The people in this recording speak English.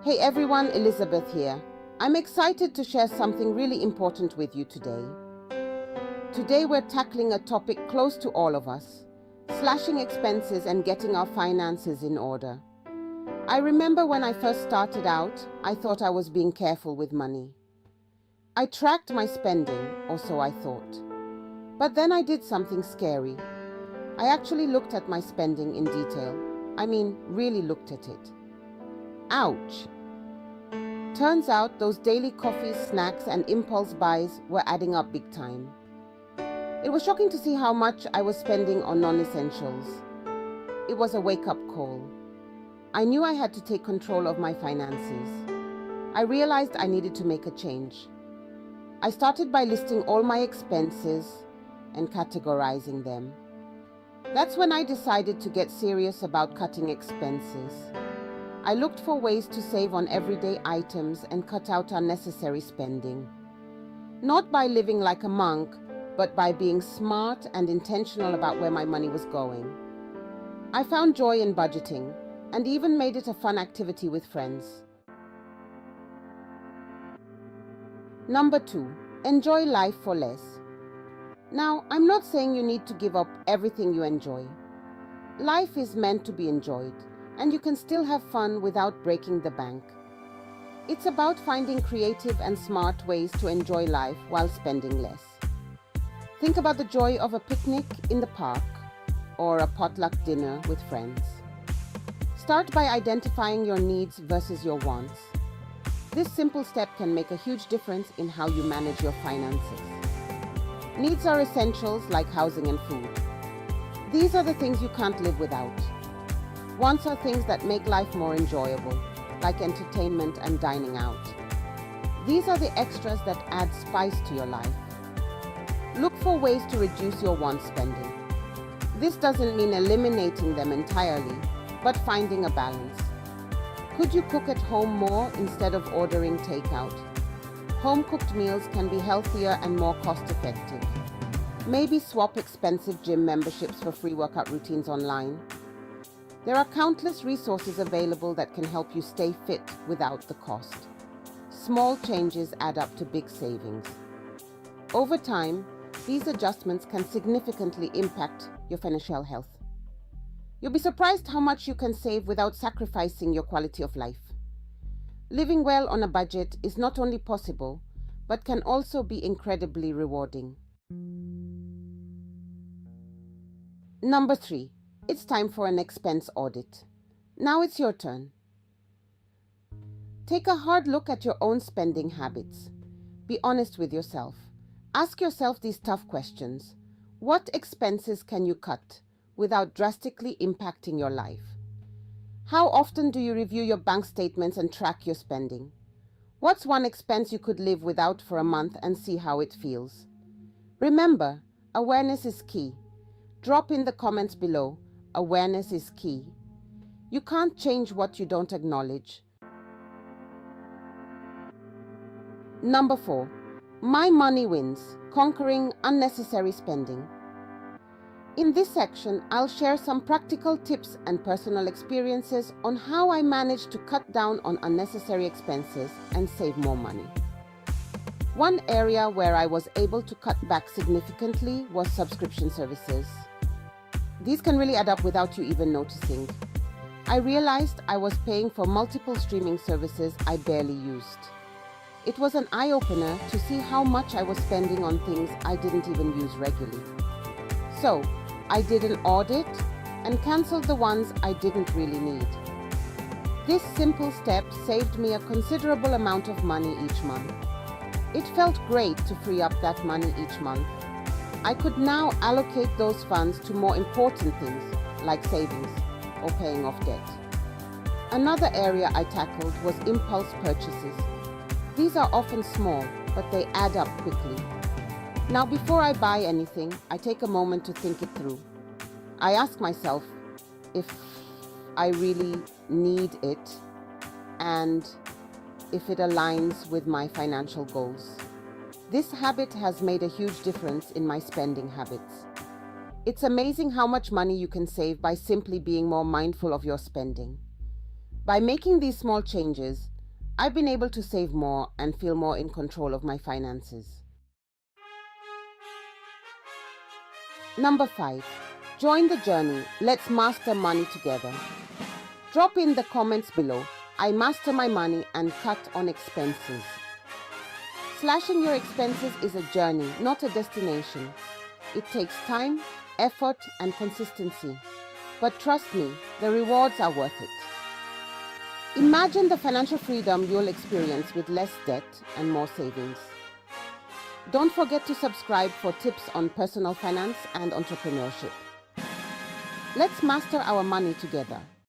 Hey everyone, Elizabeth here. I'm excited to share something really important with you today. Today we're tackling a topic close to all of us, slashing expenses and getting our finances in order. I remember when I first started out, I thought I was being careful with money. I tracked my spending, or so I thought. But then I did something scary. I actually looked at my spending in detail. Really looked at it. Ouch! Turns out those daily coffees, snacks, and impulse buys were adding up big time. It was shocking to see how much I was spending on non-essentials. It was a wake-up call. I knew I had to take control of my finances. I realized I needed to make a change. I started by listing all my expenses and categorizing them. That's when I decided to get serious about cutting expenses. I looked for ways to save on everyday items and cut out unnecessary spending. Not by living like a monk, but by being smart and intentional about where my money was going. I found joy in budgeting and even made it a fun activity with friends. Number 2, enjoy life for less. Now, I'm not saying you need to give up everything you enjoy. Life is meant to be enjoyed, and you can still have fun without breaking the bank. It's about finding creative and smart ways to enjoy life while spending less. Think about the joy of a picnic in the park or a potluck dinner with friends. Start by identifying your needs versus your wants. This simple step can make a huge difference in how you manage your finances. Needs are essentials like housing and food. These are the things you can't live without. Wants are things that make life more enjoyable, like entertainment and dining out. These are the extras that add spice to your life. Look for ways to reduce your want spending. This doesn't mean eliminating them entirely, but finding a balance. Could you cook at home more instead of ordering takeout? Home-cooked meals can be healthier and more cost-effective. Maybe swap expensive gym memberships for free workout routines online. There are countless resources available that can help you stay fit without the cost. Small changes add up to big savings. Over time, these adjustments can significantly impact your financial health. You'll be surprised how much you can save without sacrificing your quality of life. Living well on a budget is not only possible, but can also be incredibly rewarding. Number 3, it's time for an expense audit. Now it's your turn. Take a hard look at your own spending habits. Be honest with yourself. Ask yourself these tough questions. What expenses can you cut without drastically impacting your life? How often do you review your bank statements and track your spending? What's one expense you could live without for a month and see how it feels? Remember, awareness is key. Drop in the comments below. Awareness is key. You can't change what you don't acknowledge. Number 4, my money wins, conquering unnecessary spending. In this section, I'll share some practical tips and personal experiences on how I managed to cut down on unnecessary expenses and save more money. One area where I was able to cut back significantly was subscription services. These can really add up without you even noticing. I realized I was paying for multiple streaming services I barely used. It was an eye-opener to see how much I was spending on things I didn't even use regularly. So, I did an audit and cancelled the ones I didn't really need. This simple step saved me a considerable amount of money each month. It felt great to free up that money each month. I could now allocate those funds to more important things like savings or paying off debt. Another area I tackled was impulse purchases. These are often small, but they add up quickly. Now, before I buy anything, I take a moment to think it through. I ask myself if I really need it and if it aligns with my financial goals. This habit has made a huge difference in my spending habits. It's amazing how much money you can save by simply being more mindful of your spending. By making these small changes, I've been able to save more and feel more in control of my finances. Number 5. Join the journey. Let's master money together. Drop in the comments below. I master my money and cut on expenses. Slashing your expenses is a journey, not a destination. It takes time, effort, and consistency. But trust me, the rewards are worth it. Imagine the financial freedom you'll experience with less debt and more savings. Don't forget to subscribe for tips on personal finance and entrepreneurship. Let's master our money together.